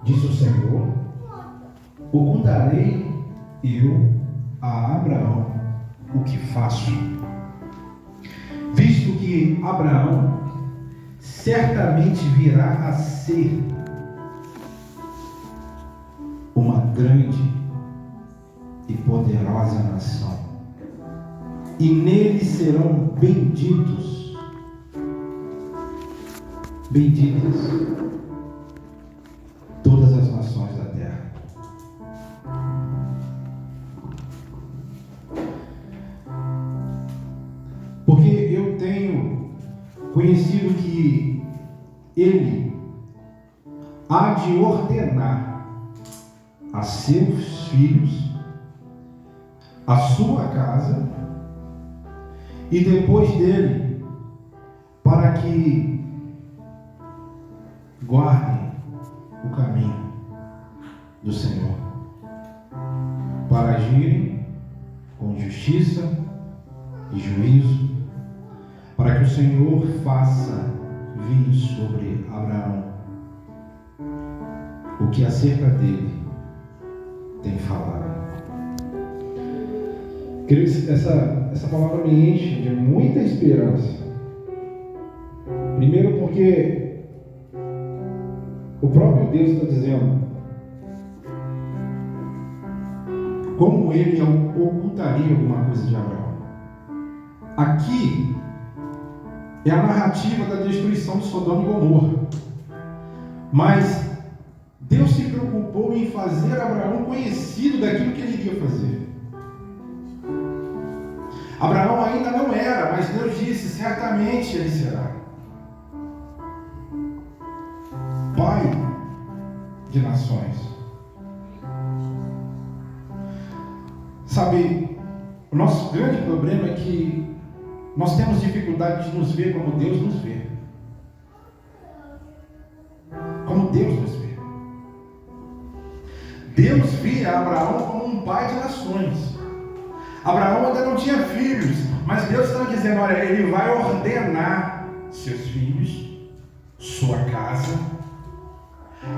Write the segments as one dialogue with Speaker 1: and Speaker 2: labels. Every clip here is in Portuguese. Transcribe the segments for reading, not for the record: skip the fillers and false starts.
Speaker 1: Disse o Senhor: ocultarei eu a Abraão o que faço, visto que Abraão certamente virá a ser uma grande e poderosa nação, e nele serão benditas todas as nações da terra. Porque eu tenho conhecido que ele há de ordenar a seus filhos a sua casa e depois dele, para que guardem o caminho do Senhor, para agirem com justiça e juízo, para que o Senhor faça vir sobre Abraão o que acerca dele tem falado. Queridos, essa palavra me enche de muita esperança. Primeiro porque o próprio Deus está dizendo como ele ocultaria alguma coisa de Abraão. Aqui é a narrativa da destruição de Sodoma e Gomorra. Mas Deus se preocupou em fazer Abraão conhecido daquilo que ele iria fazer. Abraão ainda não era, mas Deus disse: certamente ele será pai de nações. Sabe, o nosso grande problema é que nós temos dificuldade de nos ver como Deus nos vê. Como Deus nos vê. Deus via Abraão como um pai de nações. Abraão ainda não tinha filhos, mas Deus estava dizendo: olha, ele vai ordenar seus filhos, sua casa,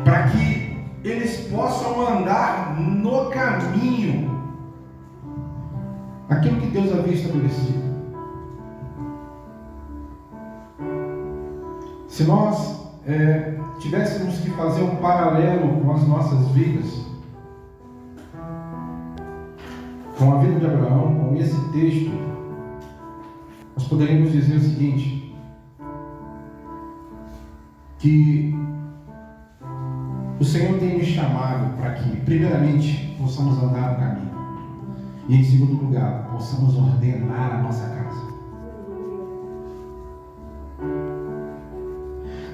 Speaker 1: para que eles possam andar no caminho, aquilo que Deus havia estabelecido. Se nós tivéssemos que fazer um paralelo com as nossas vidas, com a vida de Abraão, com esse texto, nós poderíamos dizer o seguinte: que o Senhor tem nos chamado para que, primeiramente, possamos andar no caminho, e em segundo lugar, possamos ordenar a nossa casa.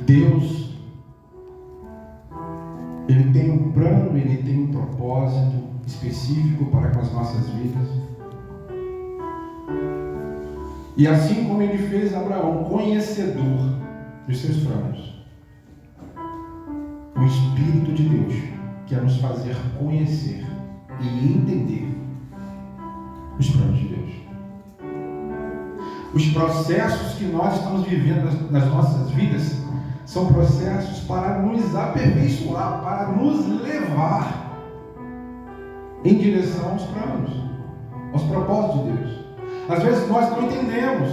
Speaker 1: Deus, Ele tem um plano, Ele tem um propósito específico para com as nossas vidas. E assim como Ele fez Abraão conhecedor dos seus planos, o Espírito de Deus quer nos fazer conhecer e entender os planos de Deus. Os processos que nós estamos vivendo nas nossas vidas são processos para nos aperfeiçoar, para nos levar em direção aos planos, aos propósitos de Deus. Às vezes nós não entendemos.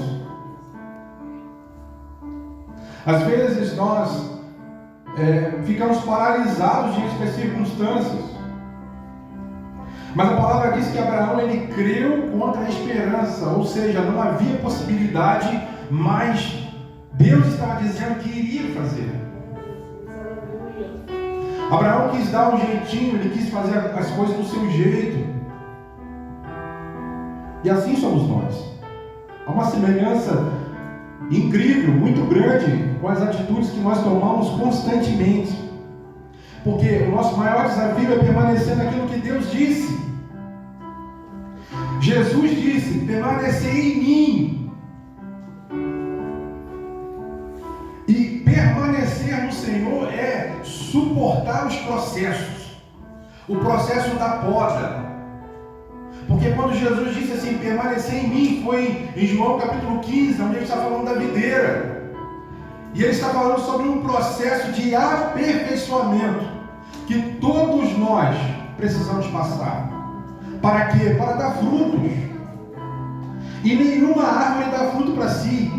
Speaker 1: Às vezes nós ficamos paralisados diante das circunstâncias. Mas a palavra diz que Abraão, ele creu contra a esperança, ou seja, não havia possibilidade, mas Deus estava dizendo que iria fazer. Abraão quis dar um jeitinho, ele quis fazer as coisas do seu jeito. E assim somos nós. Há uma semelhança incrível, muito grande, com as atitudes que nós tomamos constantemente. Porque o nosso maior desafio é permanecer naquilo que Deus disse. Jesus disse: permanecei em mim. E permanecer no Senhor é suportar os processos. O processo da poda. Porque quando Jesus disse assim, permanecer em mim, foi em João capítulo 15, onde ele está falando da videira. E ele está falando sobre um processo de aperfeiçoamento. que todos nós precisamos passar. Para quê? Para dar frutos. E nenhuma árvore dá fruto para si.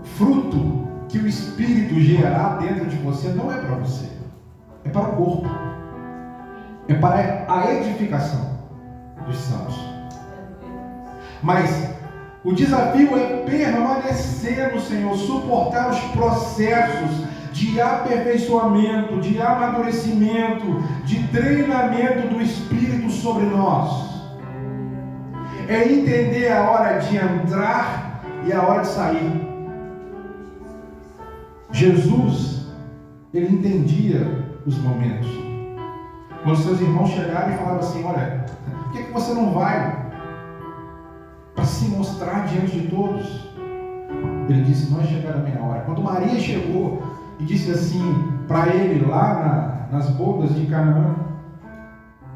Speaker 1: Fruto que o Espírito gerar dentro de você não é para você. É para o corpo. É para a edificação dos santos. Mas o desafio é permanecer no Senhor, suportar os processos de aperfeiçoamento, de amadurecimento, de treinamento do Espírito sobre nós. É entender a hora de entrar e a hora de sair. Jesus, ele entendia os momentos. Quando seus irmãos chegaram e falavam assim: olha, por que você não vai para se mostrar diante de todos? Ele disse: não é chegada a minha hora. Quando Maria chegou e disse assim para ele lá nas bodas de Canaã,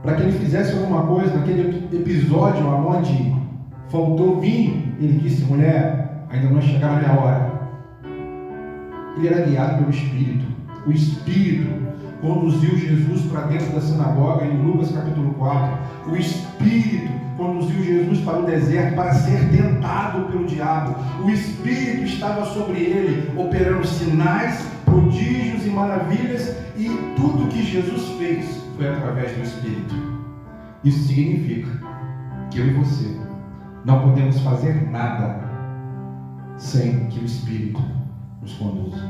Speaker 1: para que ele fizesse alguma coisa naquele episódio onde faltou vinho, ele disse: mulher, ainda não é chegada a minha hora. Ele era guiado pelo Espírito. O Espírito conduziu Jesus para dentro da sinagoga em Lucas capítulo 4. O Espírito conduziu Jesus para o deserto para ser tentado pelo diabo. O Espírito estava sobre ele, operando sinais, prodígios e maravilhas, e tudo que Jesus fez foi através do Espírito. Isso significa que eu e você não podemos fazer nada sem que o Espírito nos conduza.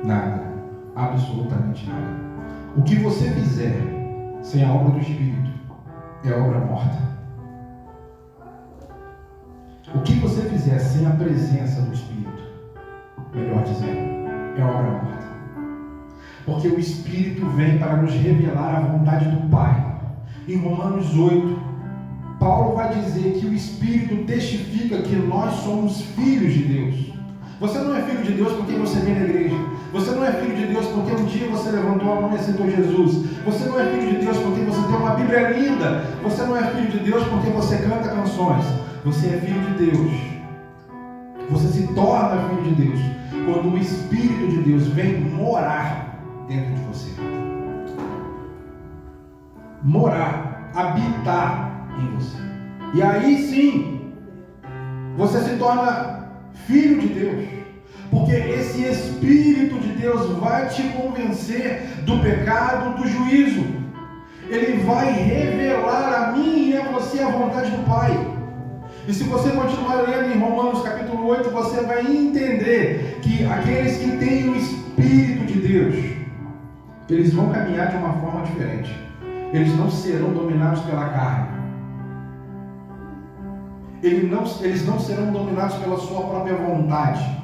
Speaker 1: Nada, absolutamente nada. O que você fizer sem a obra do Espírito é obra morta. O que você fizer sem a presença do Espírito, melhor dizendo, é obra morta. Porque o Espírito vem para nos revelar a vontade do Pai. Em Romanos 8, Paulo vai dizer que o Espírito testifica que nós somos filhos de Deus. Você não é filho de Deus porque você vem na igreja. Você não é filho de Deus porque um dia você levantou a mão e aceitou Jesus. Você não é filho de Deus porque você tem uma Bíblia linda. Você não é filho de Deus porque você canta canções. Você é filho de Deus. Você se torna filho de Deus quando o Espírito de Deus vem morar dentro de você. Morar, habitar em você. E aí sim, você se torna filho de Deus. Porque esse Espírito de Deus vai te convencer do pecado, do juízo. Ele vai revelar a mim e a você a vontade do Pai. E se você continuar lendo em Romanos capítulo 8, você vai entender que aqueles que têm o Espírito de Deus, eles vão caminhar de uma forma diferente. Eles não serão dominados pela carne. Eles não serão dominados pela sua própria vontade.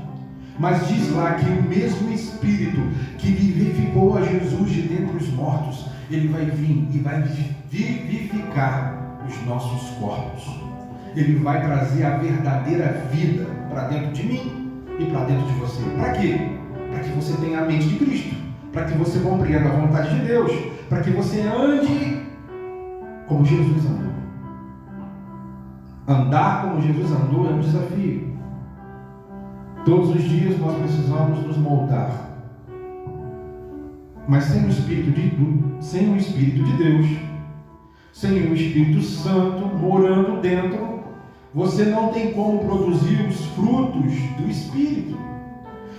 Speaker 1: Mas diz lá que o mesmo Espírito que vivificou a Jesus de dentre os mortos, ele vai vir e vai vivificar os nossos corpos. Ele vai trazer a verdadeira vida para dentro de mim e para dentro de você. Para quê? Para que você tenha a mente de Cristo, para que você compreenda a vontade de Deus, para que você ande como Jesus andou. Andar como Jesus andou é um desafio. Todos os dias nós precisamos nos moldar. Mas sem o Espírito de Deus, sem o Espírito Santo morando dentro, você não tem como produzir os frutos do Espírito.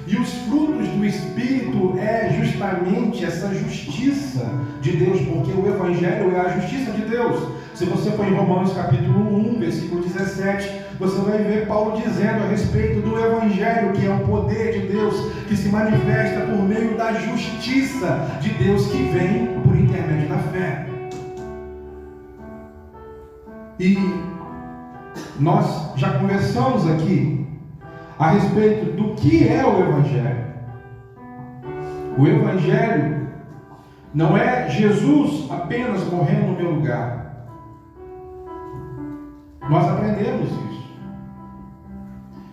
Speaker 1: E os frutos do Espírito é justamente essa justiça de Deus, porque o Evangelho é a justiça de Deus. Se você for em Romanos capítulo 1, versículo 17, você vai ver Paulo dizendo a respeito do Evangelho, que é o poder de Deus, que se manifesta por meio da justiça de Deus, que vem por intermédio da fé. E nós já conversamos aqui a respeito do que é o Evangelho. O Evangelho não é Jesus apenas morrendo no meu lugar. Nós aprendemos isso.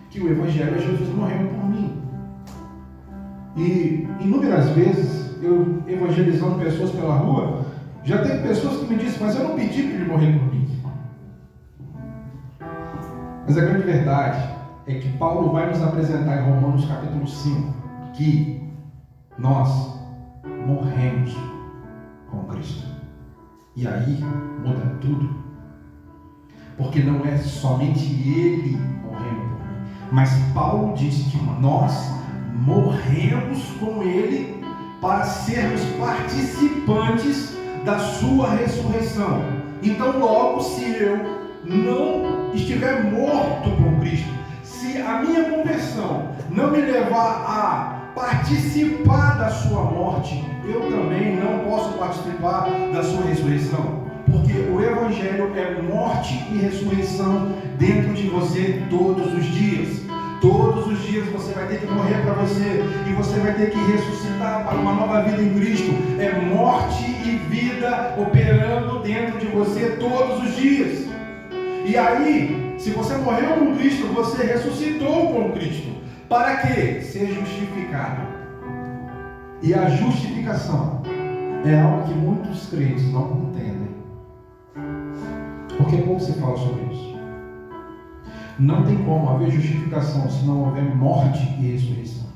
Speaker 1: Que o Evangelho é Jesus morrendo por mim. E inúmeras vezes, eu evangelizando pessoas pela rua, já teve pessoas que me disseram: mas eu não pedi para ele morrer por mim. Mas a grande verdade é que Paulo vai nos apresentar em Romanos capítulo 5, que nós morremos com Cristo. E aí muda tudo. Porque não é somente Ele morrendo por mim, mas Paulo diz que nós morremos com Ele para sermos participantes da sua ressurreição. Então logo, se eu não estiver morto com Cristo, se a minha conversão não me levar a participar da sua morte, eu também não posso participar da sua ressurreição. Porque o Evangelho é morte e ressurreição dentro de você todos os dias. Todos os dias você vai ter que morrer para você e você vai ter que ressuscitar para uma nova vida em Cristo. É morte e vida operando dentro de você todos os dias. E aí, se você morreu com Cristo, você ressuscitou com Cristo. Para quê? Ser justificado. E a justificação é algo que muitos crentes não entendem. Porque pouco se fala sobre isso. Não tem como haver justificação se não houver morte e ressurreição.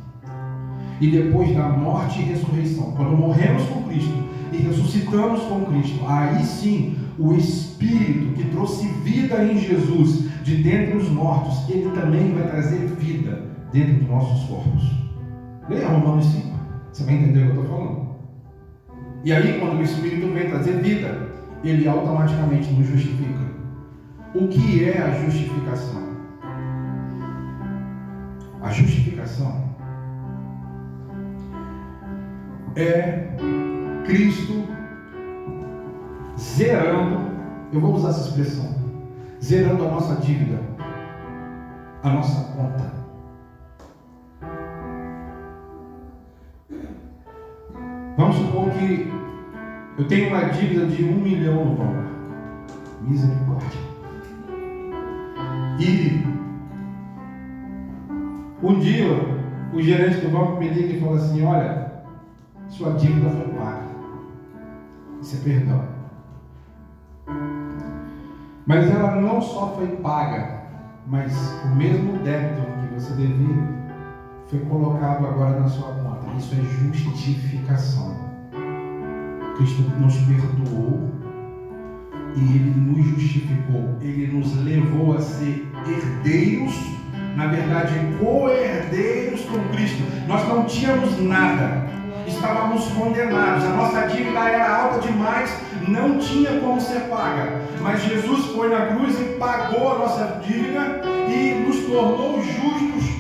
Speaker 1: E depois da morte e ressurreição, quando morremos com Cristo e ressuscitamos com Cristo, aí sim o Espírito que trouxe vida em Jesus de dentre os mortos, ele também vai trazer vida dentro dos nossos corpos. Leia Romanos 5, você vai entender o que eu estou falando. E aí, quando o Espírito vem trazer vida, ele automaticamente nos justifica. O que é a justificação? A justificação é Cristo zerando, eu vou usar essa expressão, zerando a nossa dívida, a nossa conta. Vamos supor que eu tenho uma dívida de 1 milhão no banco. Misericórdia. E um dia o gerente do banco me liga e fala assim: olha, sua dívida foi paga. Isso é perdão. Mas ela não só foi paga, mas o mesmo débito que você devia foi colocado agora na sua conta. Isso é justificação. Cristo nos perdoou e Ele nos justificou. Ele nos levou a ser herdeiros, na verdade co-herdeiros com Cristo. Nós não tínhamos nada, estávamos condenados, a nossa dívida era alta demais, não tinha como ser paga. Mas Jesus foi na cruz e pagou a nossa dívida e nos tornou justos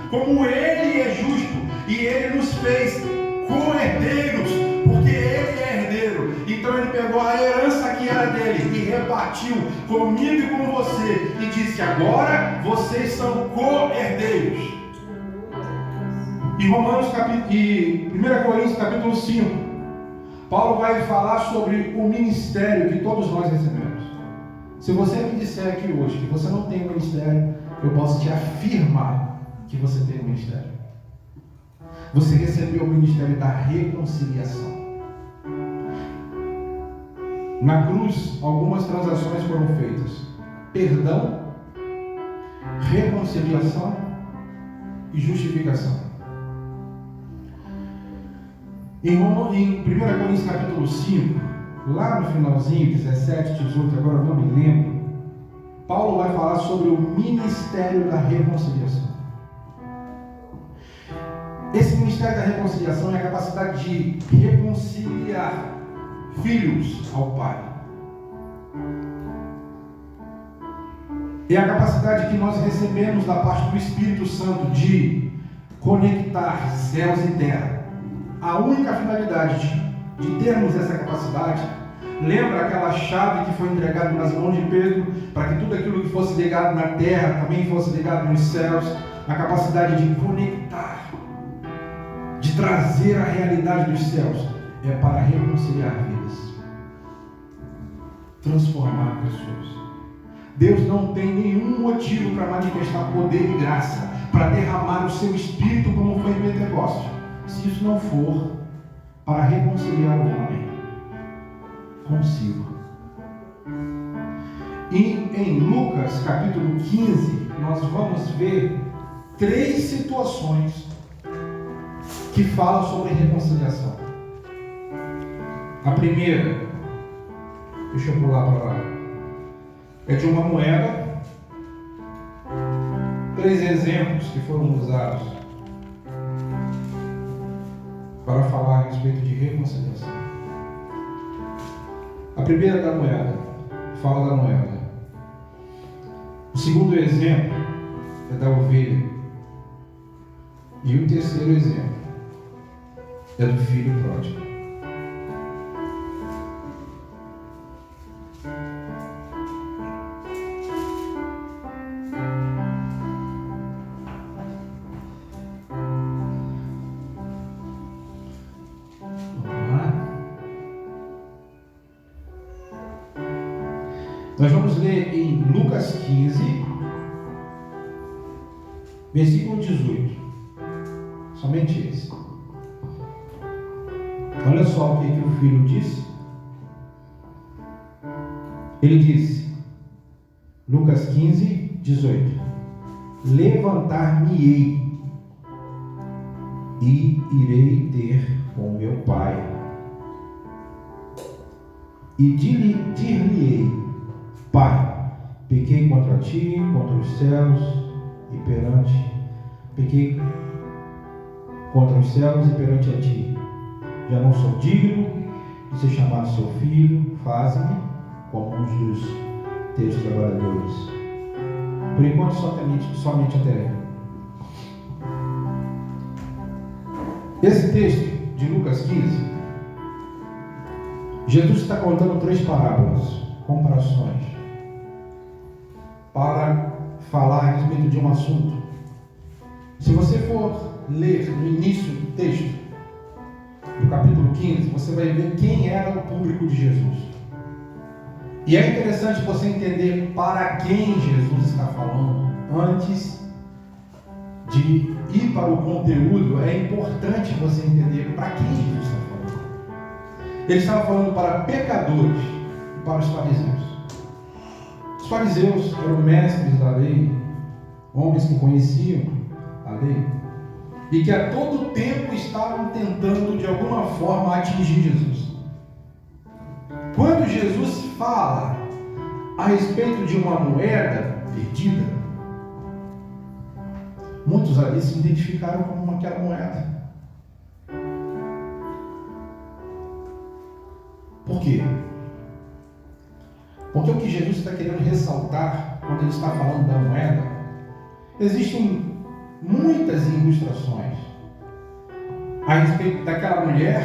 Speaker 1: como Ele é justo. E Ele nos fez co-herdeiros, porque Ele é herdeiro. Então Ele pegou a herança que era dele e repartiu comigo e com você. E disse: agora vocês são co-herdeiros. Em Romanos e 1 Coríntios capítulo 5, Paulo vai falar sobre o ministério que todos nós recebemos. Se você me disser aqui hoje que você não tem um ministério, eu posso te afirmar que você tem um ministério. Você recebeu o ministério da reconciliação. Na cruz, algumas transações foram feitas: perdão, reconciliação e justificação. Em 1 Coríntios capítulo 5, lá no finalzinho, 17, 18, agora eu não me lembro, Paulo vai falar sobre o ministério da reconciliação. Esse ministério da reconciliação é a capacidade de reconciliar filhos ao Pai. É a capacidade que nós recebemos da parte do Espírito Santo de conectar céus e terra. A única finalidade de termos essa capacidade, lembra aquela chave que foi entregada nas mãos de Pedro, para que tudo aquilo que fosse ligado na terra também fosse ligado nos céus. A capacidade de conectar, de trazer a realidade dos céus, é para reconciliar vidas, transformar pessoas. Deus não tem nenhum motivo para manifestar poder e graça, para derramar o seu Espírito como foi em Pentecostes, se isso não for para reconciliar o homem consigo. E em Lucas capítulo 15, nós vamos ver 3 situações que falam sobre reconciliação. A primeira, deixa eu pular para lá, é de uma moeda. 3 exemplos que foram usados para falar a respeito de reconciliação. A primeira da moeda, fala da moeda. O segundo exemplo é da ovelha. E o terceiro exemplo é do filho pródigo. Nós vamos ler em Lucas 15, versículo 18. Somente esse. Olha só o que o filho disse. Ele disse, Lucas 15, 18: levantar-me-ei e irei ter com meu pai, e dir-lhe-ei: Pai, pequei contra ti, contra os céus e perante, pequei contra os céus e perante a ti. Já não sou digno de ser chamado seu filho, faze-me como um dos teus trabalhadores. Por enquanto, somente até aí. Esse texto de Lucas 15, Jesus está contando 3 parábolas, comparações, para falar a respeito de um assunto. Se você for ler no início do texto, do capítulo 15, você vai ver quem era o público de Jesus. E é interessante você entender para quem Jesus está falando. Antes de ir para o conteúdo, é importante você entender para quem Jesus está falando. Ele estava falando para pecadores e para os fariseus. Os fariseus eram mestres da lei, homens que conheciam a lei e que a todo tempo estavam tentando de alguma forma atingir Jesus. Quando Jesus fala a respeito de uma moeda perdida, muitos ali se identificaram como aquela moeda. Por quê? Porque o que Jesus está querendo ressaltar quando ele está falando da moeda, existem muitas ilustrações a respeito daquela mulher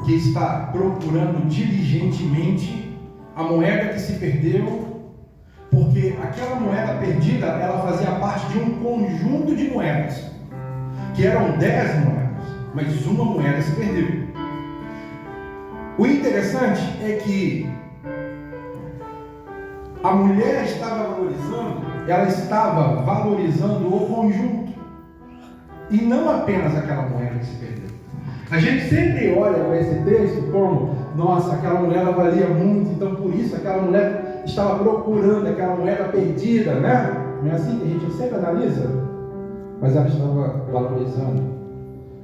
Speaker 1: que está procurando diligentemente a moeda que se perdeu, porque aquela moeda perdida, ela fazia parte de um conjunto de moedas, que eram 10 moedas, mas uma moeda se perdeu. O interessante é que a mulher ela estava valorizando o conjunto, e não apenas aquela moeda que se perdeu. A gente sempre olha para esse texto como, nossa, aquela mulher ela valia muito, então por isso aquela mulher estava procurando aquela moeda perdida, né? Não é assim que a gente sempre analisa? Mas ela estava valorizando.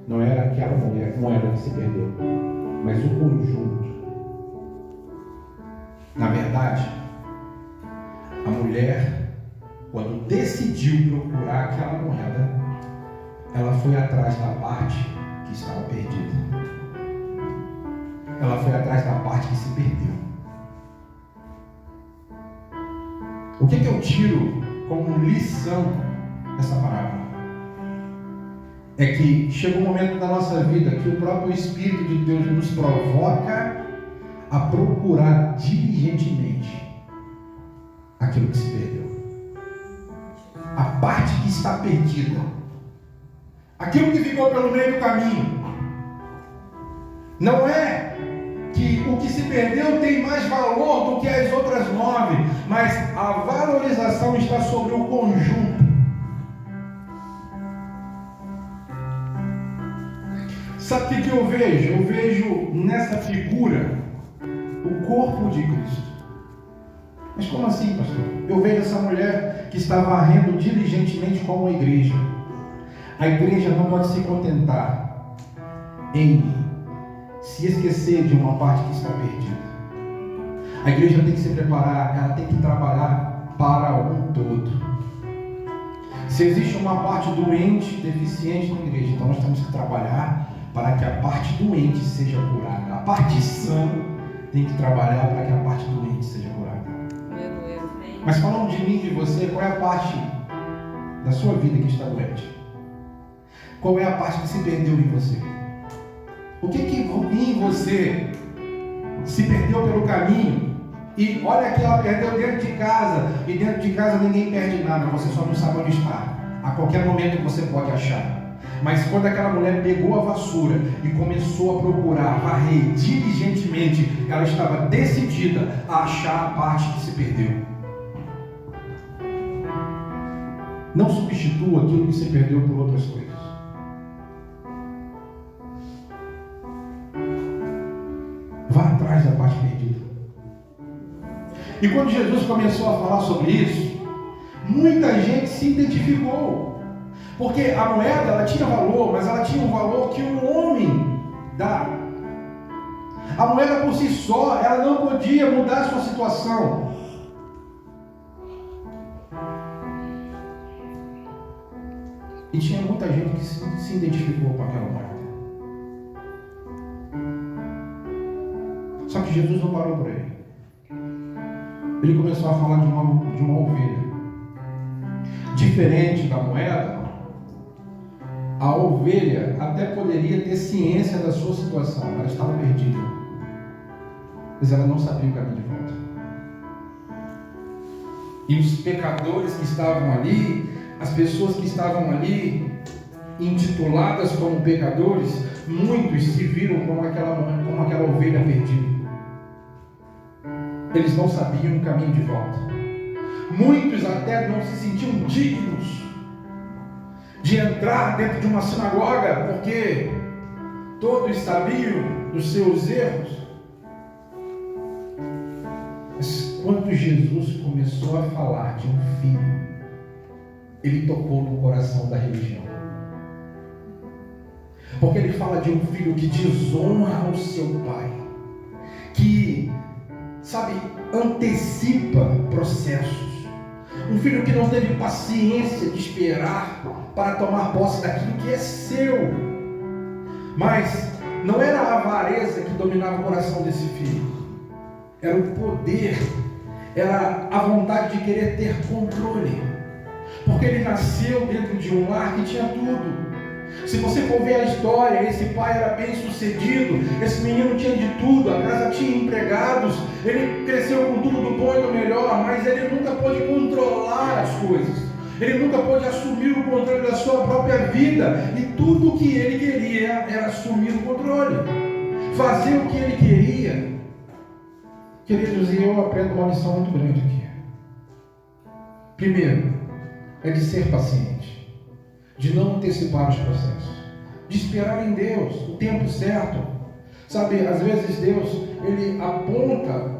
Speaker 1: Não era aquela moeda que se perdeu, mas o conjunto. Na verdade, a mulher, quando decidiu procurar aquela moeda, ela foi atrás da parte que estava perdida. Ela foi atrás da parte que se perdeu. O que eu tiro como lição dessa parábola? É que chega um momento da nossa vida que o próprio Espírito de Deus nos provoca a procurar diligentemente aquilo que se perdeu. A parte que está perdida. Aquilo que ficou pelo meio do caminho. Não é que o que se perdeu tem mais valor do que as outras 9, mas a valorização está sobre o conjunto. Sabe o que eu vejo? Eu vejo nessa figura o corpo de Cristo. Mas como assim, pastor? Eu vejo essa mulher que que está varrendo diligentemente como a igreja. A igreja não pode se contentar em se esquecer de uma parte que está perdida. A igreja tem que se preparar, ela tem que trabalhar para um todo. Se existe uma parte doente, deficiente na igreja, então nós temos que trabalhar para que a parte doente seja curada. A parte sã tem que trabalhar para que a parte doente seja curada. Mas falando de mim e de você, qual é a parte da sua vida que está doente? Qual é a parte que se perdeu em você? O que em você se perdeu pelo caminho? E olha que ela perdeu dentro de casa. E dentro de casa ninguém perde nada, você só não sabe onde está. A qualquer momento você pode achar. Mas quando aquela mulher pegou a vassoura e começou a procurar, varrer diligentemente, ela estava decidida a achar a parte que se perdeu. Não substitua aquilo que se perdeu por outras coisas. Vá atrás da parte perdida. E quando Jesus começou a falar sobre isso, muita gente se identificou. Porque a moeda, ela tinha valor, mas ela tinha um valor que o homem dá. A moeda por si só, ela não podia mudar a sua situação. E tinha muita gente que se identificou com aquela moeda. Só que Jesus não parou por aí. Ele começou a falar de uma ovelha. Diferente da moeda, a ovelha até poderia ter ciência da sua situação. Ela estava perdida. Mas ela não sabia o caminho de volta. E os pecadores que estavam ali, as pessoas que estavam ali, intituladas como pecadores, muitos se viram como aquela ovelha perdida. Eles não sabiam o caminho de volta. Muitos até não se sentiam dignos de entrar dentro de uma sinagoga, porque todos sabiam dos seus erros. Mas quando Jesus começou a falar de um filho, ele tocou no coração da religião. Porque ele fala de um filho que desonra o seu pai, que, antecipa processos. Um filho que não teve paciência de esperar para tomar posse daquilo que é seu. Mas não era a avareza que dominava o coração desse filho. Era o poder, era a vontade de querer ter controle. Porque ele nasceu dentro de um lar que tinha tudo. Se você for ver a história, esse pai era bem sucedido, esse menino tinha de tudo, a casa tinha empregados, ele cresceu com tudo do bom e do melhor, mas ele nunca pôde controlar as coisas, ele nunca pôde assumir o controle da sua própria vida, e tudo o que ele queria era assumir o controle, fazer o que ele queria. Queridos, e eu aprendo uma lição muito grande aqui. Primeiro, é de ser paciente, de não antecipar os processos, de esperar em Deus o tempo certo. Às vezes Deus, ele aponta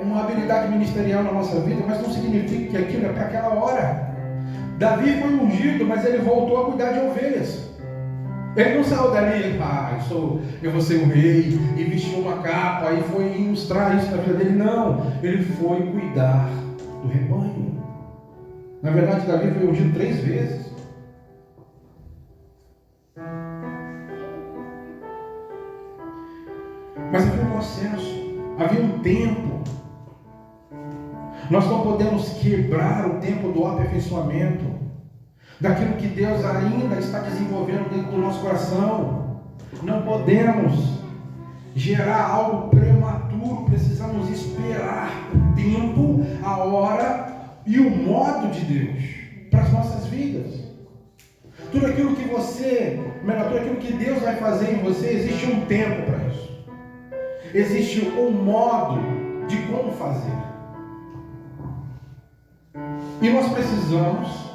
Speaker 1: uma habilidade ministerial na nossa vida, mas não significa que aquilo é para aquela hora. Davi foi ungido, mas ele voltou a cuidar de ovelhas. Ele não saiu dali, eu vou ser um rei, e vestiu uma capa, e foi ilustrar isso na vida dele. Não, ele foi cuidar do rebanho. Na verdade, Davi foi ungido 3 vezes. Mas havia um processo, havia um tempo. Nós não podemos quebrar o tempo do aperfeiçoamento, daquilo que Deus ainda está desenvolvendo dentro do nosso coração. Não podemos gerar algo prematuro, precisamos esperar o tempo, a hora e o modo de Deus para as nossas vidas. Tudo aquilo que tudo aquilo que Deus vai fazer em você, existe um tempo para isso. Existe um modo de como fazer. E nós precisamos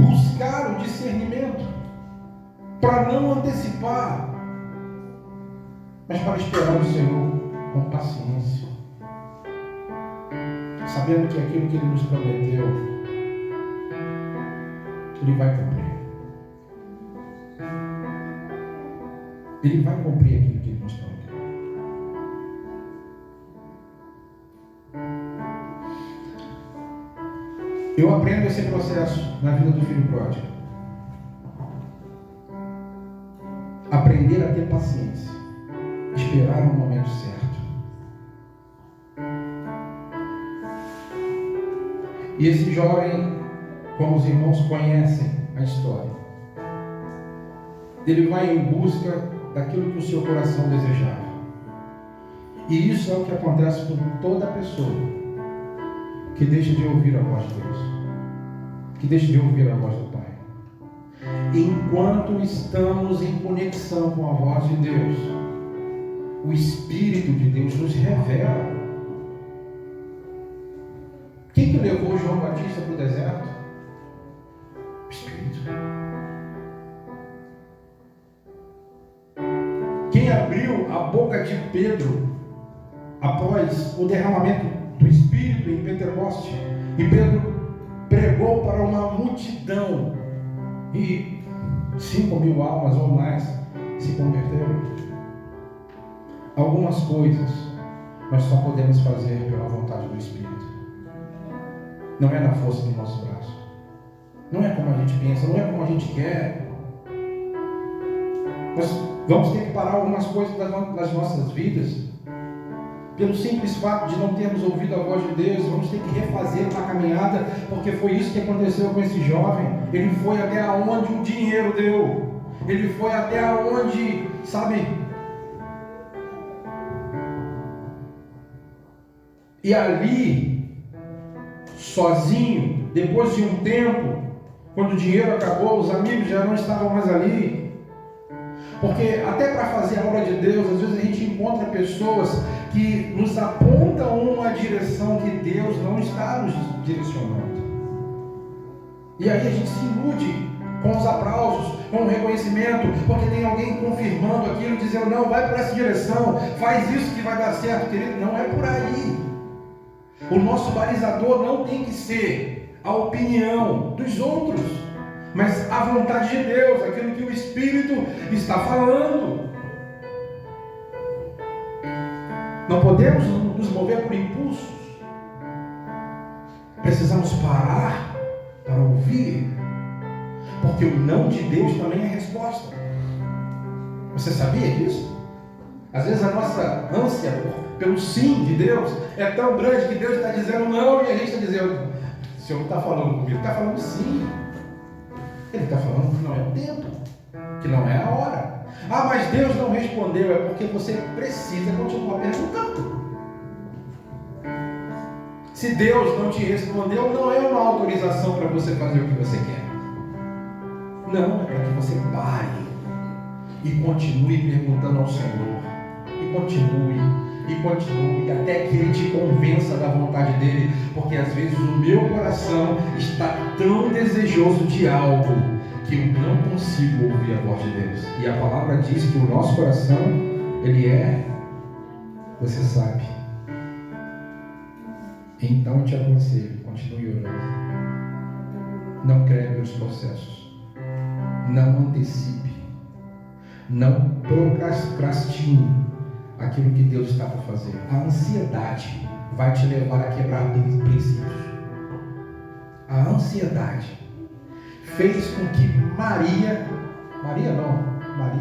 Speaker 1: buscar o discernimento para não antecipar, mas para esperar o Senhor com paciência. sabendo que aquilo que Ele nos prometeu, Ele vai cumprir. Ele vai cumprir aquilo que Ele nos prometeu. Eu aprendo esse processo na vida do filho pródigo. Aprender a ter paciência. Esperar o momento certo. E esse jovem, como os irmãos conhecem a história, ele vai em busca daquilo que o seu coração desejava. E isso é o que acontece com toda pessoa que deixa de ouvir a voz de Deus, que deixa de ouvir a voz do Pai. Enquanto estamos em conexão com a voz de Deus, o Espírito de Deus nos revela. Quem que levou João Batista para o deserto? O Espírito. Quem abriu a boca de Pedro após o derramamento do Espírito em Pentecoste? E Pedro pregou para uma multidão e 5.000 almas ou mais se converteram. Algumas coisas nós só podemos fazer pela vontade do Espírito. Não é na força do nosso braço. Não é como a gente pensa, não é como a gente quer. Nós vamos ter que parar algumas coisas das nossas vidas. Pelo simples fato de não termos ouvido a voz de Deus, vamos ter que refazer uma caminhada, porque foi isso que aconteceu com esse jovem. Ele foi até onde o dinheiro deu. Ele foi até onde, sabe? E ali, sozinho, depois de um tempo, quando o dinheiro acabou, os amigos já não estavam mais ali. Porque até para fazer a obra de Deus, às vezes a gente encontra pessoas que nos apontam uma direção que Deus não está nos direcionando. E aí a gente se ilude com os aplausos, com o reconhecimento, porque tem alguém confirmando aquilo, dizendo, não, vai por essa direção, faz isso que vai dar certo, querido. Não é por aí. O nosso balizador não tem que ser a opinião dos outros, mas a vontade de Deus, aquilo que o Espírito está falando. Não podemos nos mover por impulsos. Precisamos parar para ouvir, porque o não de Deus também é resposta. Você sabia disso? Às vezes a nossa ânsia pelo sim de Deus é tão grande que Deus está dizendo não e a gente está dizendo, o Senhor não está falando comigo, está falando sim. Ele está falando que não é o tempo, que não é a hora. Ah, mas Deus não respondeu, é porque você precisa continuar perguntando. Se Deus não te respondeu, não é uma autorização para você fazer o que você quer. Não, é para que você pare e continue perguntando ao Senhor. E continue, até que Ele te convença da vontade dEle, porque às vezes o meu coração está tão desejoso de algo, que eu não consigo ouvir a voz de Deus. E a palavra diz que o nosso coração, ele é, você sabe. Então eu te aconselho, continue orando. Não creia pelos processos. Não antecipe. Não procrastine aquilo que Deus está para fazer. A ansiedade vai te levar a quebrar princípios. A ansiedade fez com que Maria,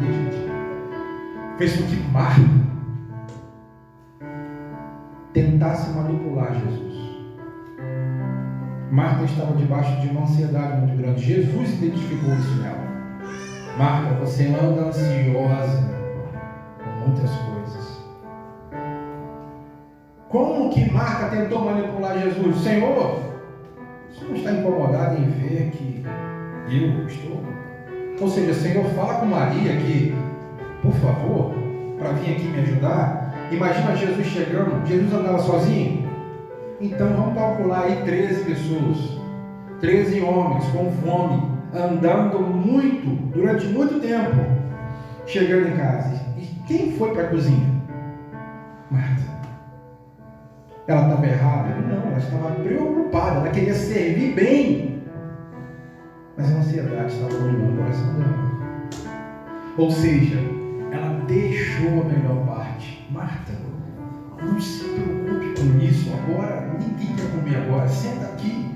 Speaker 1: gente, fez com que Marta tentasse manipular Jesus. Marta estava debaixo de uma ansiedade muito grande. Jesus identificou isso nela. Marta, você anda ansiosa com muitas coisas. Como que Marta tentou manipular Jesus? Senhor, você não está incomodado em ver que eu estou? Ou seja, Senhor, fala com Maria que, por favor, para vir aqui me ajudar. Imagina Jesus chegando. Jesus andava sozinho? Então vamos calcular aí 13 pessoas, 13 homens com fome, andando muito, durante muito tempo, chegando em casa. E quem foi para a cozinha? Marta. Ela estava errada? Não, ela estava preocupada, ela queria servir bem. Mas a ansiedade estava dominando o coração dela. Ou seja, ela deixou a melhor parte. Marta, não se preocupe com isso agora, ninguém quer comer agora, senta aqui.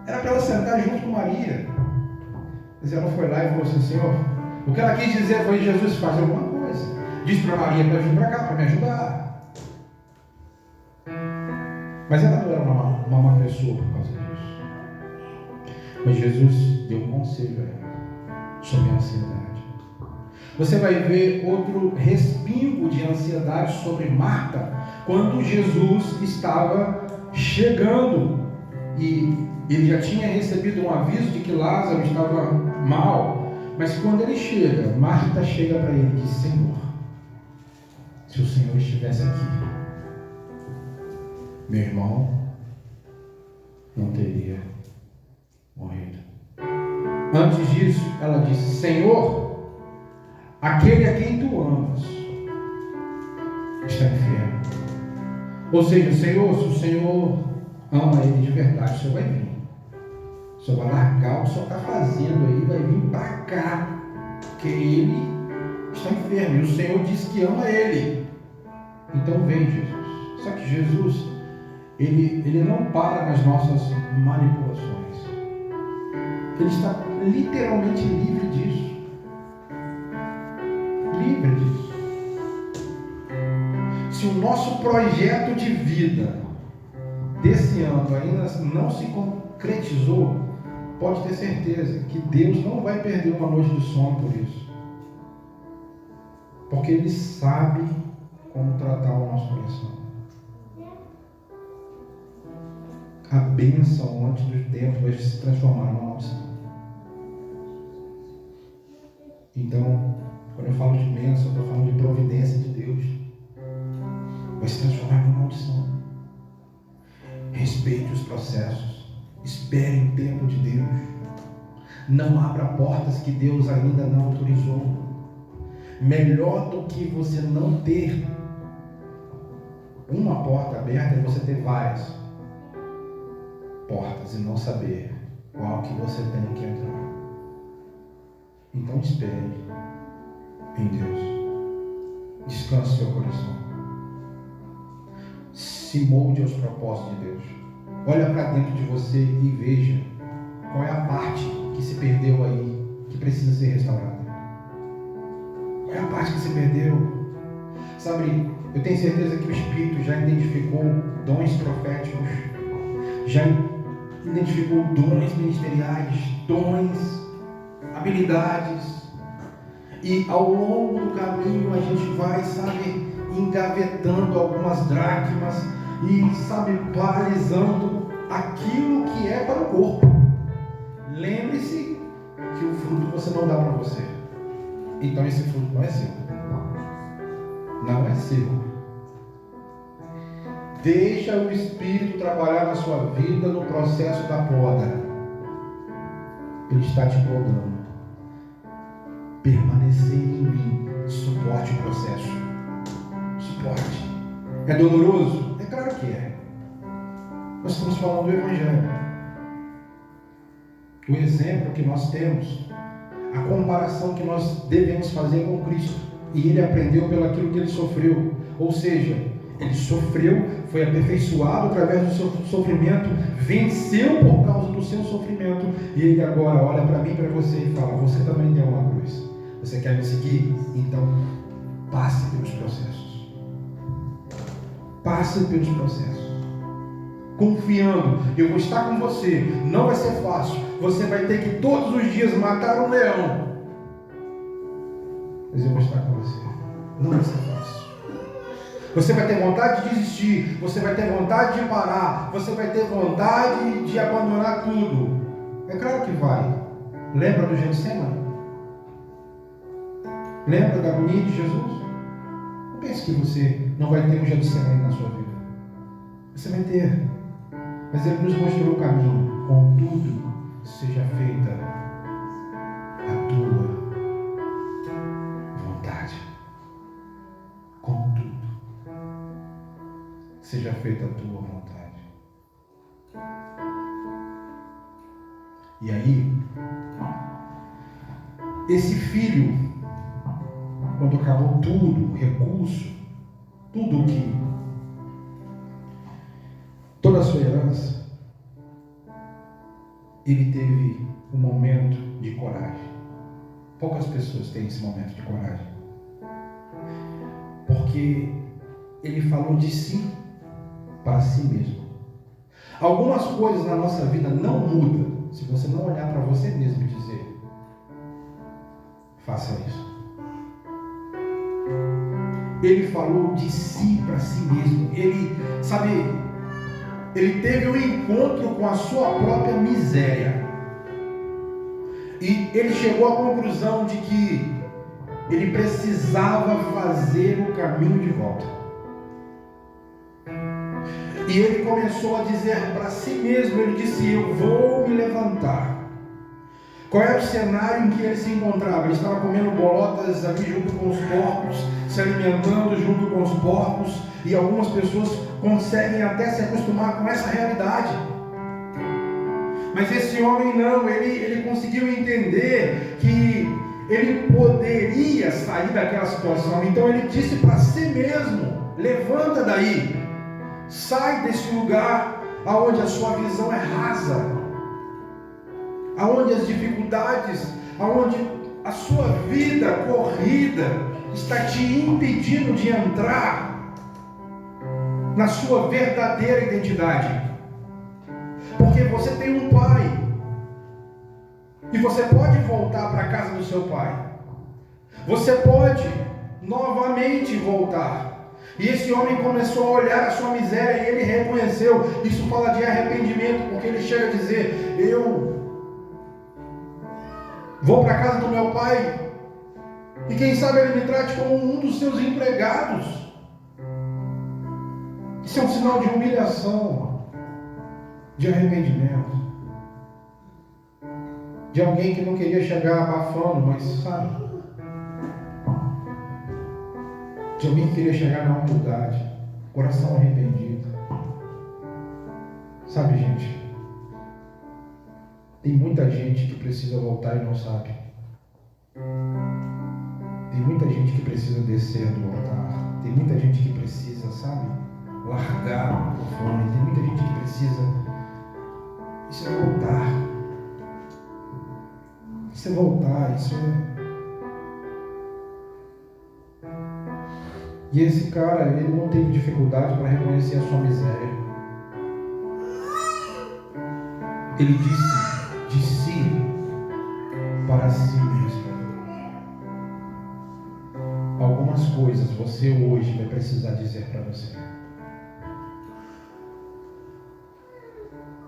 Speaker 1: Era para ela sentar junto com Maria. Mas ela foi lá e falou assim: Senhor, o que ela quis dizer foi: Jesus, faz alguma coisa. Disse para Maria para vir para cá, para me ajudar. Mas ela não era uma má pessoa por causa disso. Mas Jesus deu um conselho a ela sobre a ansiedade. Você vai ver outro respingo de ansiedade sobre Marta quando Jesus estava chegando e ele já tinha recebido um aviso de que Lázaro estava mal. Mas quando ele chega, Marta chega para ele e diz: Senhor, se o Senhor estivesse aqui, meu irmão não teria morrido. Antes disso, ela disse: Senhor, aquele a quem tu amas está enfermo. Ou seja, Senhor, se o Senhor ama ele de verdade, o Senhor vai vir. O Senhor vai largar o que o Senhor está fazendo aí, vai vir para cá, porque ele está enfermo. E o Senhor disse que ama ele. Então vem Jesus. Só que Jesus, ele não para nas nossas manipulações. Ele está literalmente livre disso. Livre disso. Se o nosso projeto de vida desse ano ainda não se concretizou, pode ter certeza que Deus não vai perder uma noite de sono por isso. Porque Ele sabe como tratar o nosso coração. A bênção antes do tempo vai se transformar numa maldição. Então, quando eu falo de bênção, eu estou falando de providência de Deus. Vai se transformar numa maldição. Respeite os processos. Espere o tempo de Deus. Não abra portas que Deus ainda não autorizou. Melhor do que você não ter uma porta aberta é você ter várias portas e não saber qual que você tem que entrar. Então espere em Deus. Descanse seu coração. Se molde aos propósitos de Deus. Olha para dentro de você e veja qual é a parte que se perdeu aí, que precisa ser restaurada. Qual é a parte que se perdeu? Sabe, eu tenho certeza que o Espírito já identificou dons proféticos, já identificou dons ministeriais, dons, habilidades. E ao longo do caminho a gente vai, sabe, engavetando algumas dracmas e, sabe, paralisando aquilo que é para o corpo. Lembre-se que o fruto você não dá para você. Então esse fruto não é seu. Não é seu. Deixa o Espírito trabalhar na sua vida no processo da poda. Ele está te podando. Permanecer em mim. Suporte o processo. Suporte. É doloroso? É claro que é. Nós estamos falando do Evangelho. O exemplo que nós temos, a comparação que nós devemos fazer com Cristo. E ele aprendeu pelaquilo que ele sofreu. Ou seja, ele sofreu, foi aperfeiçoado através do seu sofrimento, venceu por causa do seu sofrimento. E ele agora olha para mim e para você e fala: você também tem uma cruz. Você quer me seguir? Então passe pelos processos. Passe pelos processos. Confiando, eu vou estar com você. Não vai ser fácil. Você vai ter que todos os dias matar um leão. Mas eu vou estar com você. Não vai ser fácil. Você vai ter vontade de desistir. Você vai ter vontade de parar. Você vai ter vontade de abandonar tudo. É claro que vai. Lembra do Getsemane? Lembra da agonia de Jesus? Não pense que você não vai ter um Getsemane na sua vida. Você vai ter. Mas Ele nos mostrou o caminho. Contudo, seja feita a tua vontade. Contudo, seja seja feita a tua vontade. E aí, esse filho, quando acabou tudo, o recurso, tudo que, toda a sua herança, ele teve um momento de coragem. Poucas pessoas têm esse momento de coragem. Porque ele falou de si para si mesmo. Algumas coisas na nossa vida não mudam se você não olhar para você mesmo e dizer: faça isso. Ele falou de si para si mesmo. Ele teve um encontro com a sua própria miséria. E ele chegou à conclusão de que ele precisava fazer o caminho de volta. E ele começou a dizer para si mesmo, ele disse: eu vou me levantar. Qual era o cenário em que ele se encontrava? Ele estava comendo bolotas ali junto com os porcos, se alimentando junto com os porcos, e algumas pessoas conseguem até se acostumar com essa realidade. Mas esse homem não, ele conseguiu entender que ele poderia sair daquela situação. Então ele disse para si mesmo: levanta daí, sai desse lugar aonde a sua visão é rasa, aonde as dificuldades, aonde a sua vida corrida está te impedindo de entrar na sua verdadeira identidade. Porque você tem um pai, e você pode voltar para a casa do seu pai, você pode novamente voltar. E esse homem começou a olhar a sua miséria e ele reconheceu. Isso fala de arrependimento, porque ele chega a dizer: eu vou para a casa do meu pai, e quem sabe ele me trate como um dos seus empregados. Isso é um sinal de humilhação, de arrependimento, de alguém que não queria chegar abafando, mas sabe, de alguém que queria chegar na humildade, coração arrependido. Sabe, gente, tem muita gente que precisa voltar e não sabe. Tem muita gente que precisa descer do altar. Tem muita gente que precisa, sabe, largar o microfone. Tem muita gente que precisa. Isso é voltar. Isso é voltar. Isso é. E esse cara, ele não teve dificuldade para reconhecer a sua miséria. Ele disse de si para si mesmo. Algumas coisas você hoje vai precisar dizer para você.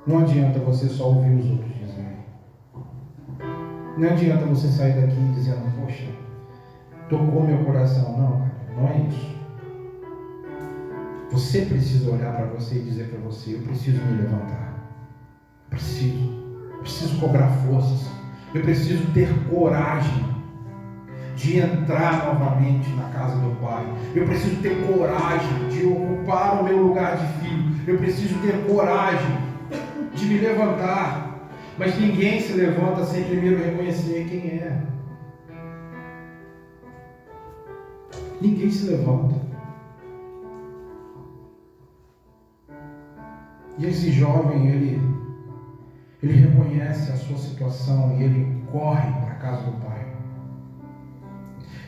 Speaker 1: Não adianta você só ouvir os outros dizerem. Não adianta você sair daqui dizendo: poxa, tocou meu coração. Não, cara, não é isso. Você precisa olhar para você e dizer para você: eu preciso me levantar. Preciso cobrar forças. Eu preciso ter coragem de entrar novamente na casa do Pai. Eu preciso ter coragem de ocupar o meu lugar de filho. Eu preciso ter coragem de me levantar. Mas ninguém se levanta sem primeiro reconhecer quem é. Ninguém se levanta. E esse jovem, ele reconhece a sua situação e ele corre para a casa do pai.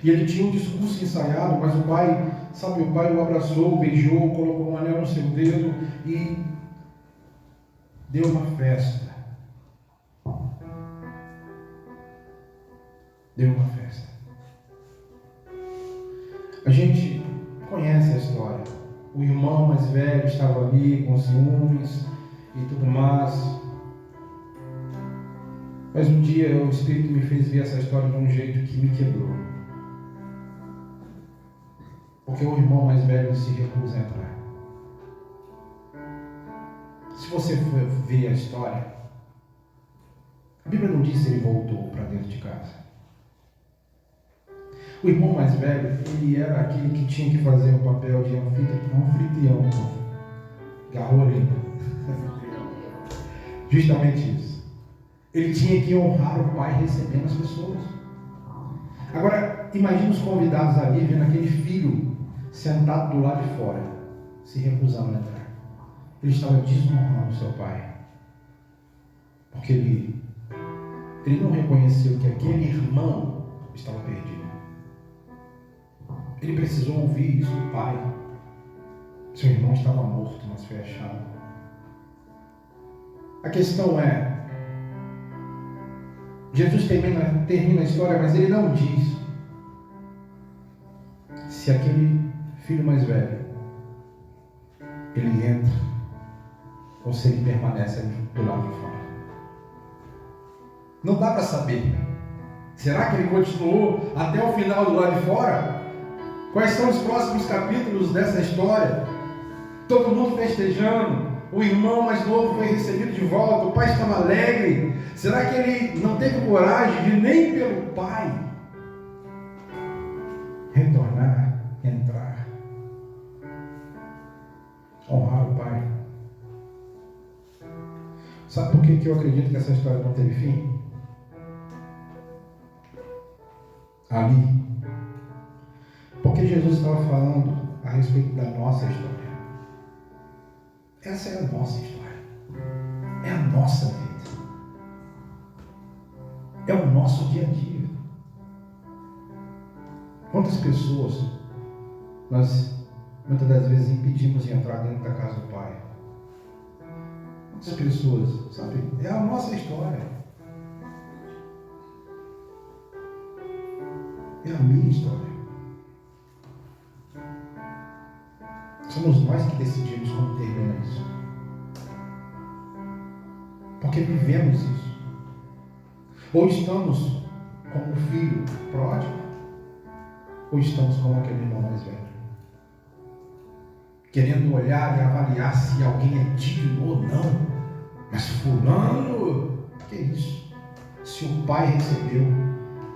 Speaker 1: E ele tinha um discurso ensaiado, mas o pai, sabe, o pai o abraçou, beijou, colocou um anel no seu dedo e deu uma festa. Deu uma festa. A gente conhece a história. O irmão mais velho estava ali com ciúmes e tudo mais. Mas um dia o Espírito me fez ver essa história de um jeito que me quebrou. Porque o irmão mais velho se recusa a entrar. Se você for ver a história, a Bíblia não diz se ele voltou para dentro de casa. O irmão mais velho, ele era aquele que tinha que fazer o papel de anfitrião. Garrou a língua. Justamente isso. Ele tinha que honrar o pai recebendo as pessoas. Agora, imagine os convidados ali, vendo aquele filho sentado do lado de fora, se recusando a entrar. Ele estava desonrando seu pai. Porque ele não reconheceu que aquele irmão estava perdido. Ele precisou ouvir isso do pai. Seu irmão estava morto, mas foi achado. A questão é, Jesus termina a história, mas ele não diz se aquele filho mais velho, ele entra, ou se ele permanece do lado de fora. Não dá para saber. Será que ele continuou até o final do lado de fora? Quais são os próximos capítulos dessa história? Todo mundo festejando, o irmão mais novo foi recebido de volta, o pai estava alegre. Será que ele não teve coragem de nem pelo pai retornar, entrar, honrar o pai? Sabe por que eu acredito que essa história não teve fim? Ali. Porque Jesus estava falando a respeito da nossa história. Essa é a nossa história. É a nossa vida. É o nosso dia a dia. Quantas pessoas nós muitas das vezes impedimos de entrar dentro da casa do Pai? Quantas pessoas, sabe? É a nossa história. É a minha história. Somos nós que decidimos como termina isso. Porque vivemos isso. Ou estamos como o filho pródigo, ou estamos como aquele irmão mais velho, querendo olhar e avaliar se alguém é digno ou não. Mas fulano, que é isso? Se o pai recebeu,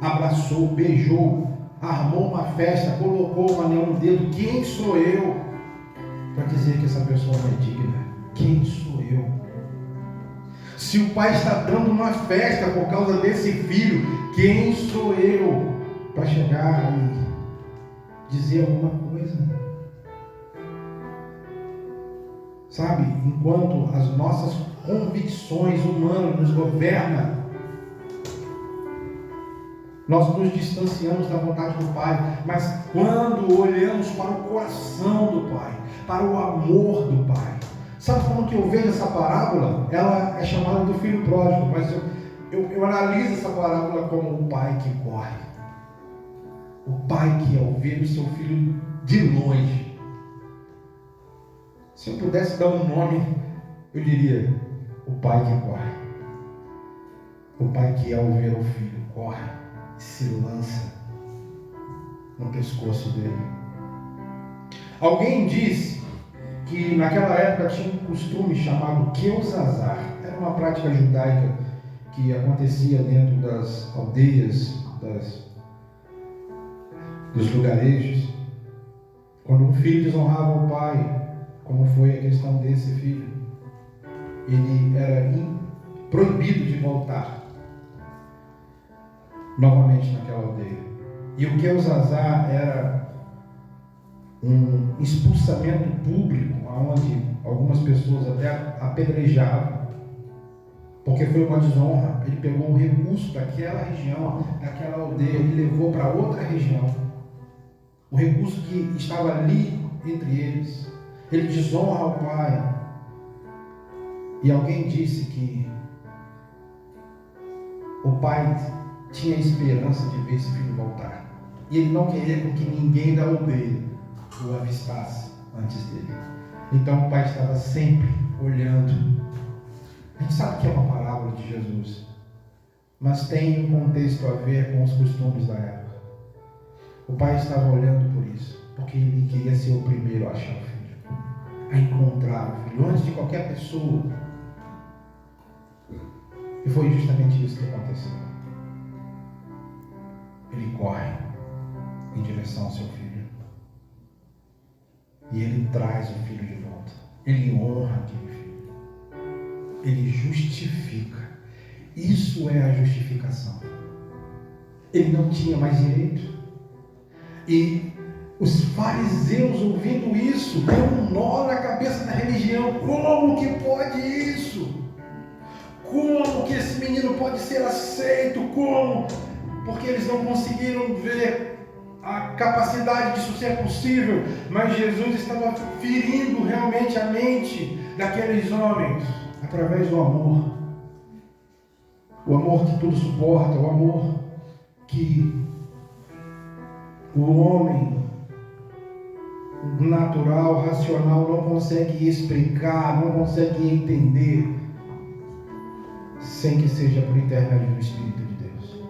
Speaker 1: abraçou, beijou, armou uma festa, colocou um anel no dedo, quem sou eu para dizer que essa pessoa não é digna? Quem sou eu? Se o pai está dando uma festa por causa desse filho, quem sou eu para chegar e dizer alguma coisa? Sabe, enquanto as nossas convicções humanas nos governam, nós nos distanciamos da vontade do Pai. Mas quando olhamos para o coração do Pai, para o amor do Pai, sabe como que eu vejo essa parábola? Ela é chamada do filho pródigo, mas eu analiso essa parábola como o pai que corre. O pai que, ao ver o seu filho de longe, se eu pudesse dar um nome, eu diria: o pai que corre. O pai que, ao ver o filho, corre e se lança no pescoço dele. Alguém diz que naquela época tinha um costume chamado Keuzazar. Era uma prática judaica que acontecia dentro das aldeias, dos lugarejos. Quando um filho desonrava o pai, como foi a questão desse filho, ele era proibido de voltar novamente naquela aldeia. E o Keuzazar era um expulsamento público, onde algumas pessoas até apedrejavam, porque foi uma desonra. Ele pegou o recurso daquela região, daquela aldeia, e levou para outra região, o recurso que estava ali entre eles. Ele desonra o pai. E alguém disse que o pai tinha esperança de ver esse filho voltar, e ele não queria que ninguém da aldeia o avistasse antes dele. Então o pai estava sempre olhando. A gente sabe que é uma parábola de Jesus, mas tem um contexto a ver com os costumes da época. O pai estava olhando por isso, porque ele queria ser o primeiro a achar o filho, a encontrar o filho, antes de qualquer pessoa. E foi justamente isso que aconteceu. Ele corre em direção ao seu filho, e ele traz o filho de volta. Ele honra aquele filho. Ele justifica. Isso é a justificação. Ele não tinha mais direito. E os fariseus, ouvindo isso, deu um nó na cabeça da religião. Como que pode isso? Como que esse menino pode ser aceito? Como? Porque eles não conseguiram ver a capacidade disso ser possível. Mas Jesus estava ferindo realmente a mente daqueles homens através do amor. O amor que tudo suporta, o amor que o homem natural, racional não consegue explicar, não consegue entender, sem que seja por intermédio do Espírito de Deus.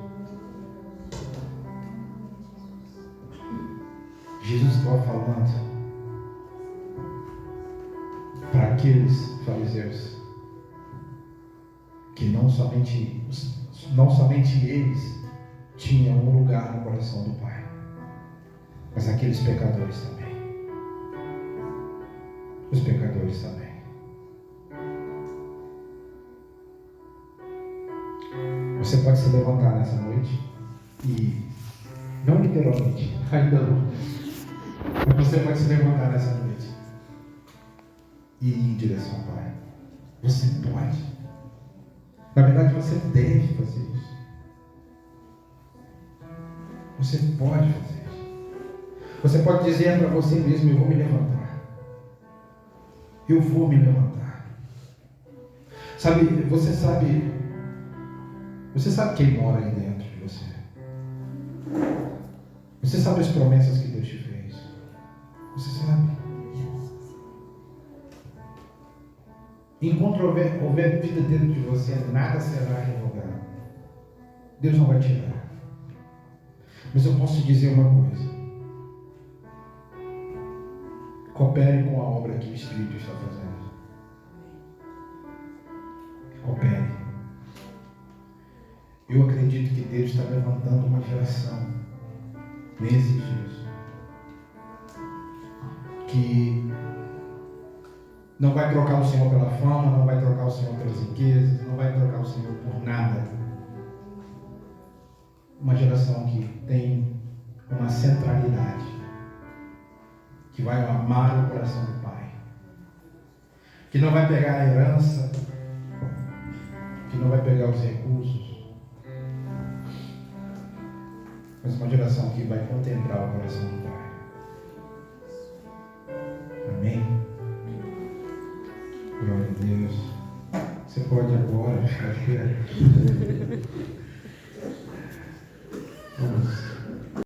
Speaker 1: Jesus estava falando para aqueles fariseus que não somente eles tinham um lugar no coração do Pai, mas aqueles pecadores também. Os pecadores também. Você pode se levantar nessa noite e, não literalmente, ainda não, mas você pode se levantar nessa noite e ir em direção ao Pai. Você pode. Na verdade, você deve fazer isso. Você pode fazer isso. Você pode dizer para você mesmo: eu vou me levantar. Eu vou me levantar. Sabe, você sabe quem mora aí dentro de você. Você sabe as promessas que Deus te fez. Você sabe. Enquanto houver vida dentro de você, nada será revogado. Deus não vai tirar. Mas eu posso te dizer uma coisa: coopere com a obra que o Espírito está fazendo. Coopere. Eu acredito que Deus está levantando uma geração nesses dias que não vai trocar o Senhor pela fama, não vai trocar o Senhor pelas riquezas, não vai trocar o Senhor por nada. Uma geração que tem uma centralidade, que vai amar o coração do Pai, que não vai pegar a herança, que não vai pegar os recursos, mas uma geração que vai contemplar o coração do Pai. Amém? Glória a Deus. Você pode agora,